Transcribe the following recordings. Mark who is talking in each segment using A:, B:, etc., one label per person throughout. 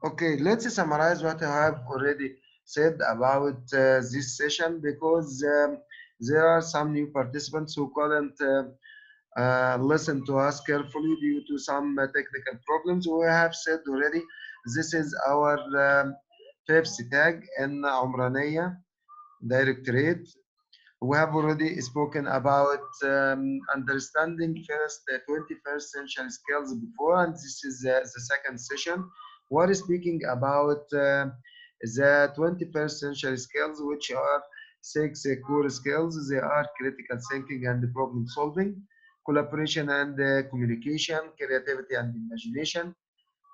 A: Okay, let's summarize what I have already said about this session because there are some new participants who couldn't listen to us carefully due to some technical problems. We have said already this is our fifth tag in Omrania Directorate. We have already spoken about understanding first 21st century skills before, and this is the second session. We're speaking about the 21st century skills, which are six core skills. They are critical thinking and problem solving, collaboration and communication, creativity and imagination,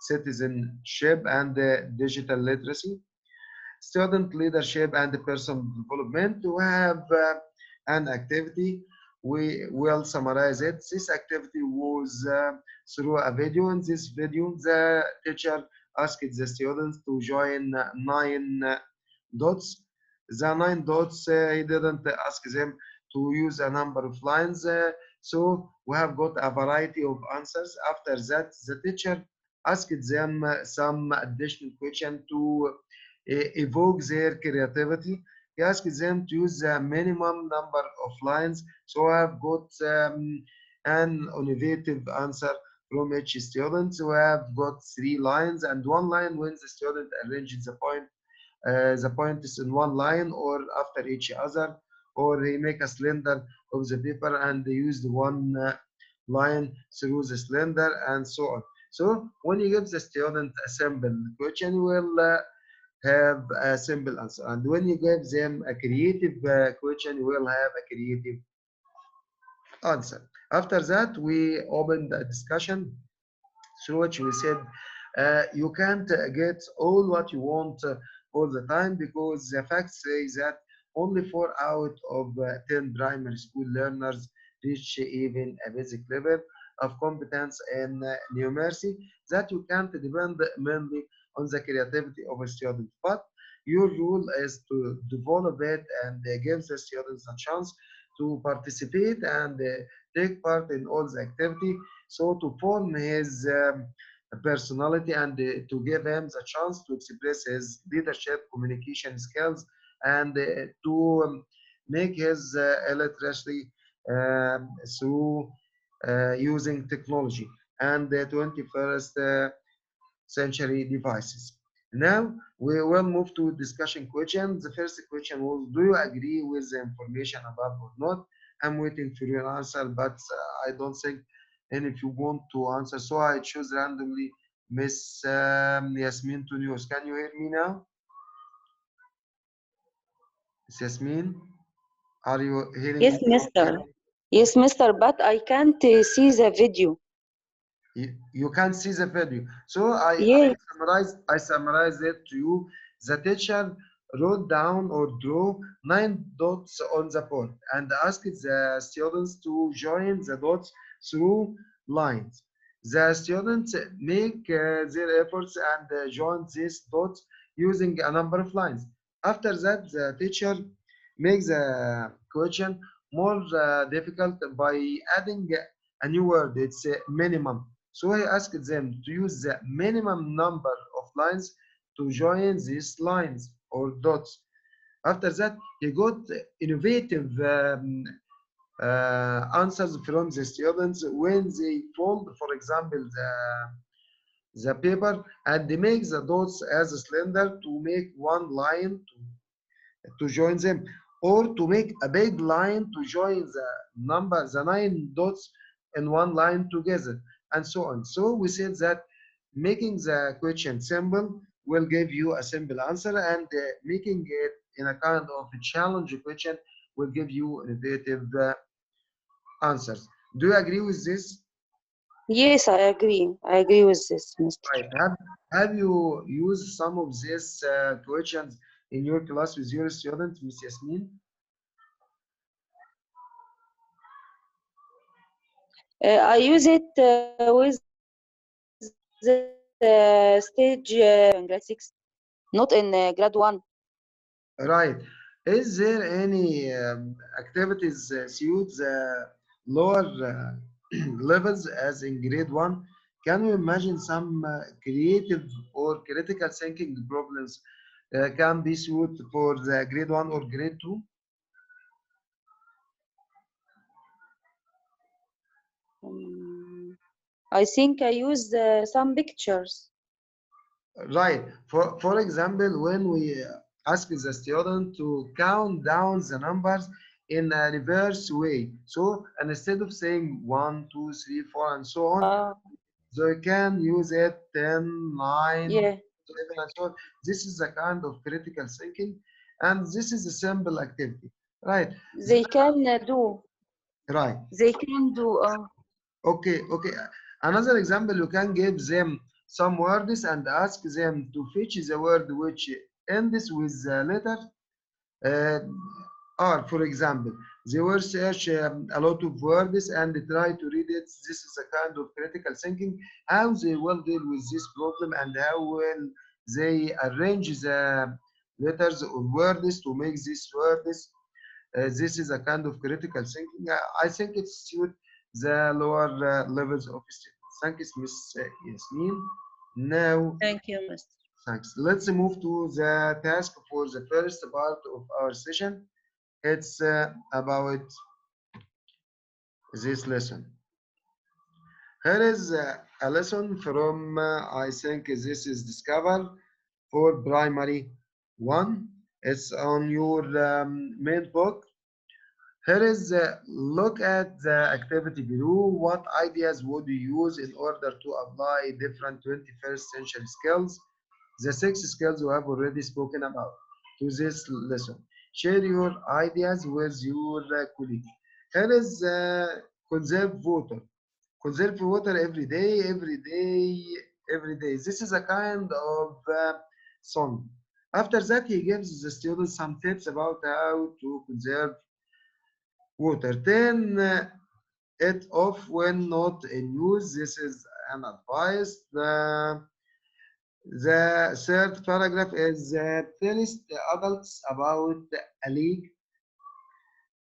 A: citizenship and digital literacy, student leadership and personal development. To have an activity, we will summarize it. This activity was through a video. In this video, the teacher asked the students to join nine dots. The nine dots, he didn't ask them to use a number of lines. So we have got a variety of answers. After that, the teacher asked them some additional question to evoke their creativity. He asked them to use the minimum number of lines. So I've got an innovative answer from each student. So I've got 3 lines and 1 line when the student arranges the point is in 1 line or after each other, or he make a cylinder of the paper and use the one line through the cylinder and so on. So when you give the student a simple question, you will have a simple answer. And when you give them a creative question, you will have a creative answer. After that, we opened a discussion through which we said you can't get all what you want all the time, because the facts say that only 4 out of 10 primary school learners reach even a basic level of competence in numeracy, that you can't depend mainly on the creativity of a student. But your rule is to develop it and give the students a chance to participate and take part in all the activity, so to form his personality and to give him the chance to express his leadership communication skills and to make his illiteracy through using technology and the 21st century devices. Now we will move to discussion questions. The first question was, do you agree with the information above or not? I'm waiting for your answer, but I don't think any of you want to answer, so I choose randomly Miss Yasmin to news. Can you hear me now? Miss Yasmin, are you hearing
B: Yes,
A: me
B: mister.
A: okay?
B: Yes, mister, but I can't see the video.
A: You can see the video. So
B: Yes.
A: I summarized it to you. The teacher wrote down or drew 9 dots on the board and asked the students to join the dots through lines. The students make their efforts and join these dots using a number of lines. After that, the teacher makes the question more difficult by adding a new word. It's minimum. So I asked them to use the minimum number of lines to join these lines or dots. After that, he got innovative answers from the students when they fold, for example, the paper and they make the dots as a cylinder to make 1 line to join them, or to make a big line to join the 9 dots in 1 line together, and so on. So we said that making the question simple will give you a simple answer, and making it in a kind of a challenge question will give you innovative answers. Do you agree with this?
B: Yes, I agree. I agree with this, mister.
A: Right. Have you used some of these questions in your class with your students, Miss Yasmin?
B: I use it with stage in grade 6, not in grade 1.
A: Right. Is there any activities suit the lower levels as in grade 1? Can you imagine some creative or critical thinking problems can be suited for the grade 1 or grade 2?
B: I think I use some pictures.
A: Right. For example, when we ask the student to count down the numbers in a reverse way. So instead of saying 1, 2, 3, 4, and so on,
B: Ah,
A: so you can use it 10, 9,
B: yeah,
A: 11, and so on. This is a kind of critical thinking, and this is a simple activity. Right.
B: they can do.
A: Right.
B: They can do.
A: Okay, okay. Another example, you can give them some words and ask them to fetch the word which ends with the letter uh, R, for example. They will search a lot of words and try to read it. This is a kind of critical thinking, how they will deal with this problem and how will they arrange the letters or words to make these words. This is a kind of critical thinking. I think it suits the lower levels of students. Thanks, Miss Yasmin. Now,
B: Thank you, Mister.
A: thanks. Let's move to the task for the first part of our session. It's about this lesson. Here is a lesson from, I think this is discovered for primary one. It's on your main book. Here is a look at the activity below. What ideas would you use in order to apply different 21st century skills? The six skills we have already spoken about to this lesson. Share your ideas with your colleague. Here is conserve water. Conserve water every day, every day, every day. This is a kind of song. After that, he gives the students some tips about how to conserve water. Turn it off when not in use. This is an advice. The third paragraph is tells the adults about a leak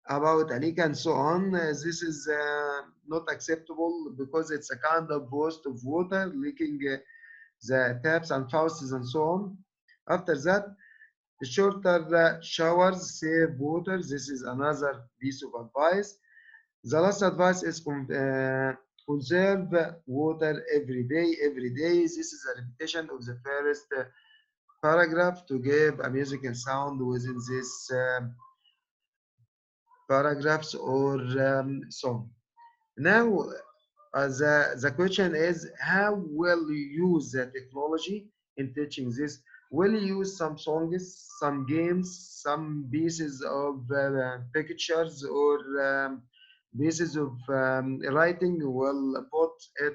A: and so on. This is not acceptable because it's a kind of waste of water leaking the taps and faucets and so on. After that, shorter showers save water. This is another piece of advice. The last advice is conserve water every day, every day. This is a repetition of the first paragraph to give a musical sound within this paragraphs or song. Now, the question is, how will you use the technology in teaching this? Will you use some songs, some games, some pieces of pictures or pieces of writing? Will put it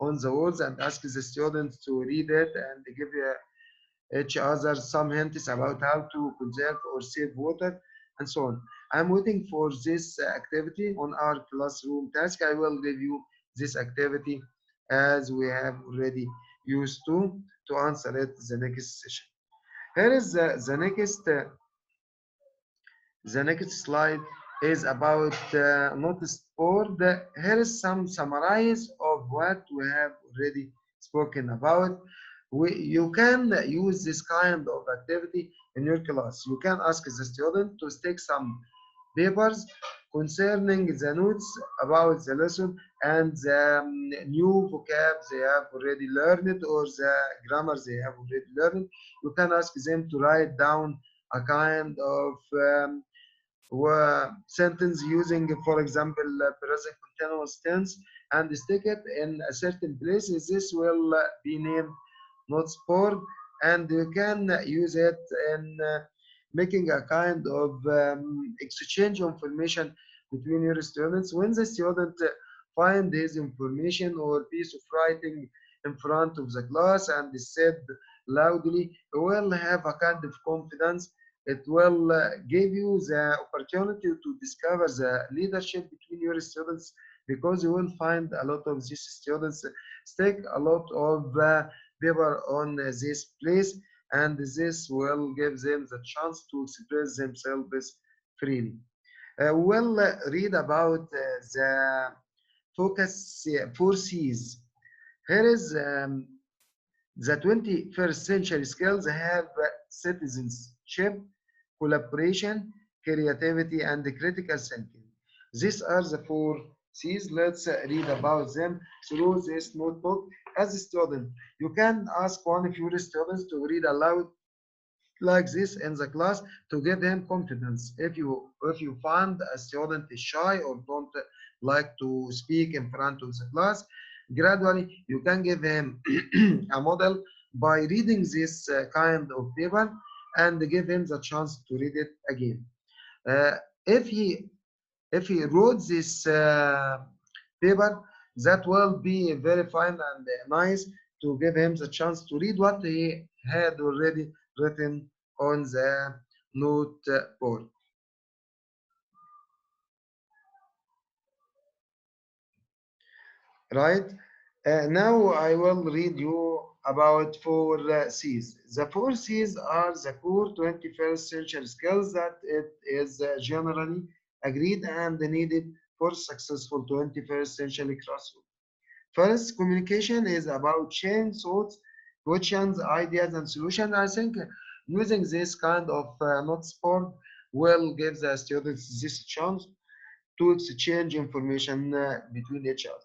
A: on the walls and ask the students to read it and give each other some hints about how to conserve or save water and so on. I'm waiting for this activity on our classroom task. I will give you this activity as we have already used to answer it the next session. Here is the next slide is about notice board. Here is some summarize of what we have already spoken about. You can use this kind of activity in your class. You can ask the student to take some papers concerning the notes about the lesson and the new vocab they have already learned or the grammar they have already learned. You can ask them to write down a kind of sentence using, for example, present continuous tense and stick it in a certain place. This will be named notes board, and you can use it in making a kind of exchange of information between your students. When the student find his information or piece of writing in front of the class and is said loudly, he will have a kind of confidence. It will give you the opportunity to discover the leadership between your students because you will find a lot of these students stick a lot of paper on this place, and this will give them the chance to express themselves freely. We'll read about the focus 4 C's. Here is the 21st century skills have citizenship, collaboration, creativity, and critical thinking. These are the four C's. Let's read about them through this notebook. As a student, you can ask one of your students to read aloud like this in the class to give him confidence. If you find a student is shy or don't like to speak in front of the class, gradually you can give him a model by reading this kind of paper and give him the chance to read it again. Uh, if he if he wrote this paper, that will be very fine and nice to give him the chance to read what he had already written on the noteboard. Right? Now I will read you about four C's. The four C's are the core 21st century skills that it is generally agreed and needed for successful 21st century classroom. First, communication is about sharing thoughts, questions, ideas, and solutions. I think using this kind of notes board will give the students this chance to exchange information between each other.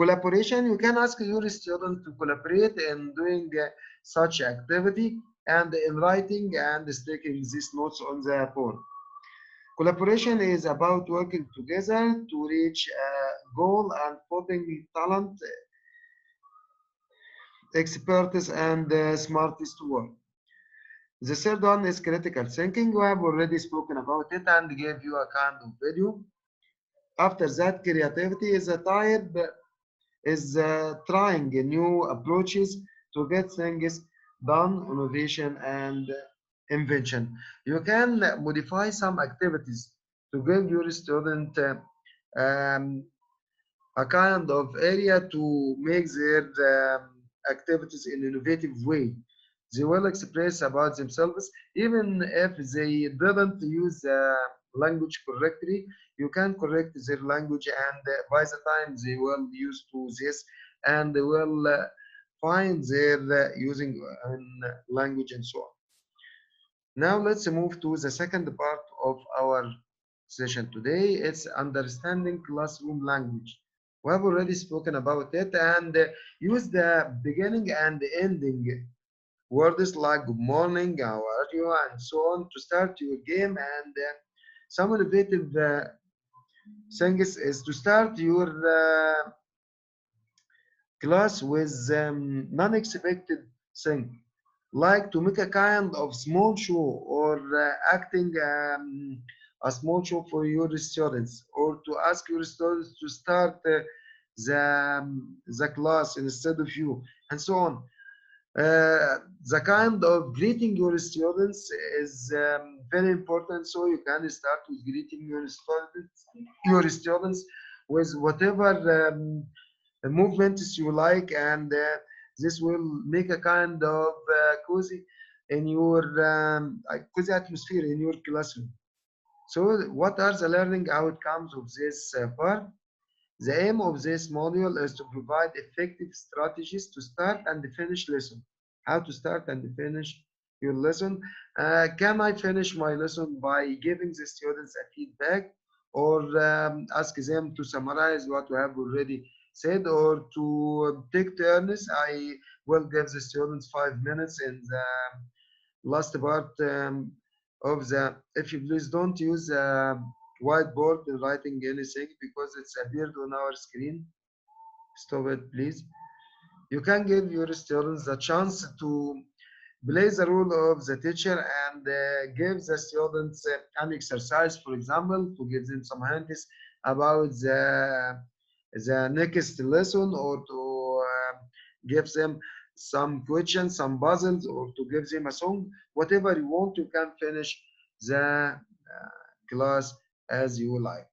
A: Collaboration, you can ask your students to collaborate in doing such activity and in writing and sticking these notes on the board. Collaboration is about working together to reach a goal and putting talent, expertise, and smartest to work. The third one is critical thinking. We have already spoken about it and gave you a kind of video. After that, creativity is a type is trying new approaches to get things done, innovation and invention. You can modify some activities to give your student um, a kind of area to make their activities in innovative way. They will express about themselves even if they didn't use the language correctly. You can correct their language, and by the time they will use to this, and they will find their using in language and so on. Now let's move to the second part of our session today. It's understanding classroom language. We have already spoken about it and use the beginning and ending words like good morning, how are you, and so on to start your game. And some innovative things is to start your class with non-expected thing, like to make a kind of small show or acting a small show for your students, or to ask your students to start the class instead of you, and so on. The kind of greeting your students is very important. So you can start with greeting your students with whatever movements you like, and this will make a kind of cozy atmosphere in your classroom. So what are the learning outcomes of this part? The aim of this module is to provide effective strategies to start and finish lesson. How to start and finish your lesson. Can I finish my lesson by giving the students a feedback, or ask them to summarize what we have already said, or to take turns? I will give the students 5 minutes in the last part of the, if you please don't use whiteboard in writing anything because it's appeared on our screen. Stop it, please. You can give your students the chance to play the role of the teacher and give the students an exercise, for example, to give them some hints about the next lesson, or to give them some questions, some puzzles, or to give them a song, whatever you want. You can finish the class as you like.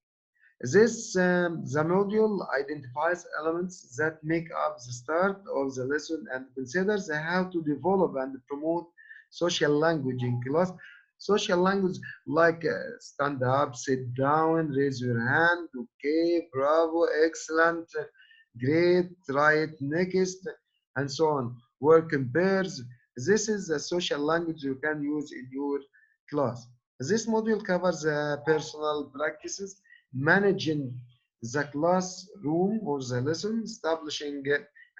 A: The module identifies elements that make up the start of the lesson and considers how to develop and promote social language in class. Social language like stand up, sit down, raise your hand, okay, bravo, excellent, great, right, next, and so on. Work in pairs. This is a social language you can use in your class. This module covers personal practices, managing the classroom or the lesson, establishing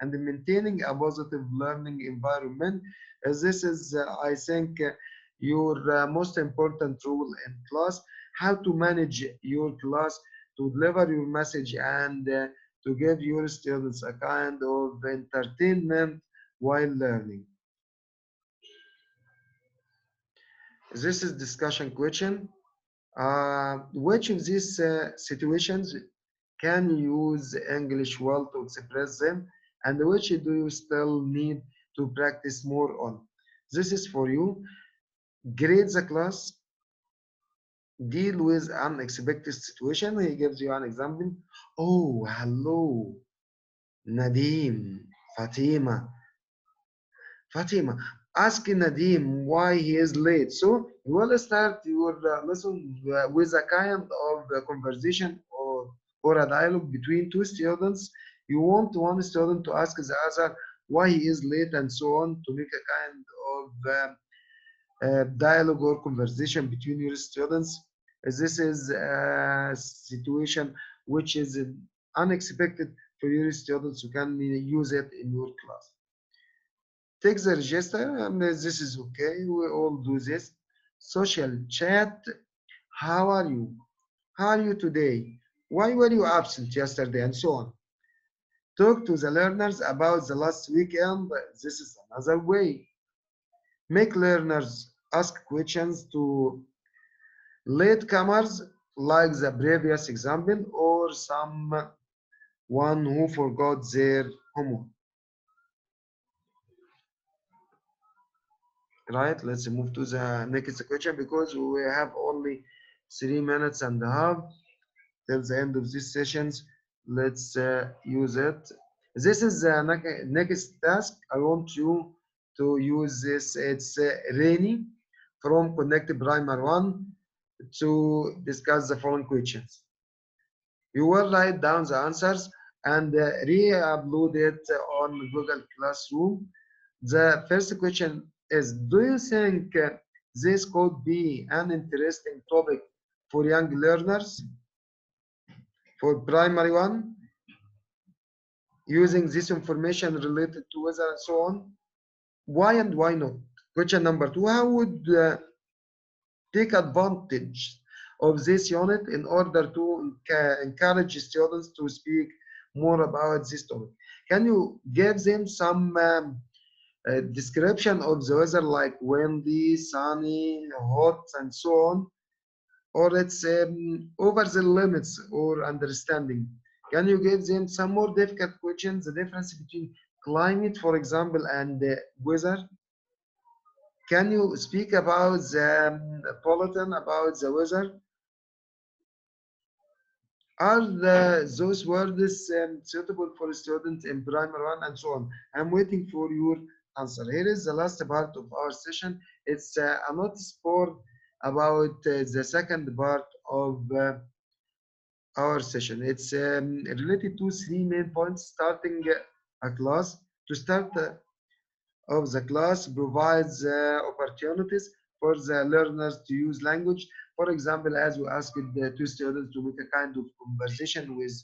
A: and maintaining a positive learning environment. This is, I think, your most important role in class, how to manage your class, to deliver your message, and to give your students a kind of entertainment while learning. This is discussion question. Which of these situations can you use English well to express them, and which do you still need to practice more on? This is for you. Grade the class, deal with unexpected situation. He gives you an example. Oh, hello, Nadim, Fatima. Fatima, ask Nadim why he is late. So you will start your lesson with a kind of conversation or a dialogue between two students. You want one student to ask the other why he is late and so on, to make a kind of dialogue or conversation between your students. This is a situation which is unexpected for your students. You can use it in your class. Take the register, and this is okay. We all do this. Social chat. How are you? How are you today? Why were you absent yesterday? And so on. Talk to the learners about the last weekend. This is another way. Make learners ask questions to latecomers, like the previous example, or someone who forgot their homework. Right, let's move to the next question because we have only 3 minutes and a half till the end of this sessions. Let's use it. This is the next task. I want you to use this. It's Rainy from Connect Primer 1 to discuss the following questions. You will write down the answers and re-upload it on Google Classroom. The first question is, do you think this could be an interesting topic for young learners for primary one, using this information related to weather and so on? Why and why not? Question number two, how would take advantage of this unit in order to encourage students to speak more about this topic? Can you give them some description of the weather, like windy, sunny, hot, and so on, or it's over the limits or understanding? Can you give them some more difficult questions, the difference between climate, for example, and weather? Can you speak about the bulletin about the weather? Are those words suitable for students in primary one and so on? I'm waiting for your answer. Here is the last part of our session. It's a notice board about the second part of our session. It's related to 3 main points. Starting a class. To start of the class provides opportunities for the learners to use language. For example, as we asked the two students to make a kind of conversation with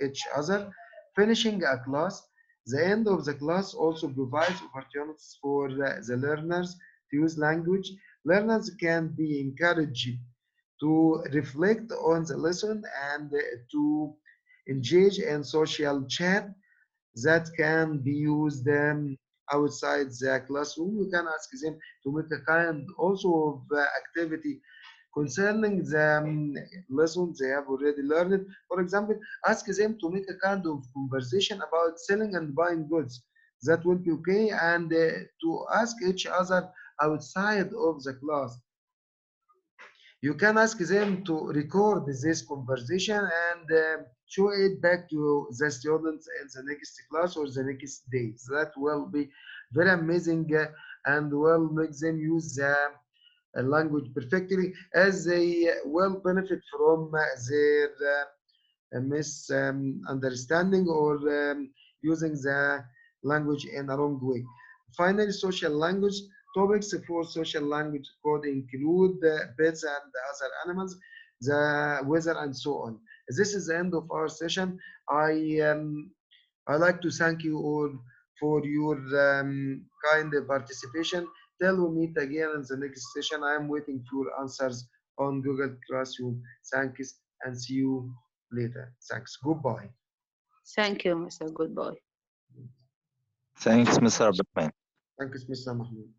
A: each other. Finishing a class, the end of the class also provides opportunities for the learners to use language. Learners can be encouraged to reflect on the lesson and to engage in social chat that can be used outside the classroom. You can ask them to make a kind also of activity concerning the lessons they have already learned. For example, ask them to make a kind of conversation about selling and buying goods. That will be okay, and to ask each other outside of the class. You can ask them to record this conversation and show it back to the students in the next class or the next day. That will be very amazing and will make them use the language perfectly, as they will benefit from their misunderstanding or using the language in a wrong way. Finally, social language. Topics for social language could include pets and other animals, the weather, and so on. This is the end of our session. I like to thank you all for your kind participation. Till we meet again in the next session, I am waiting for your answers on Google Classroom. Thanks and see you later. Thanks. Goodbye.
B: Thank you, Mr. Goodbye.
C: Thanks, Mr. Abdurrahman.
A: Thanks, Mr. Mahmoud.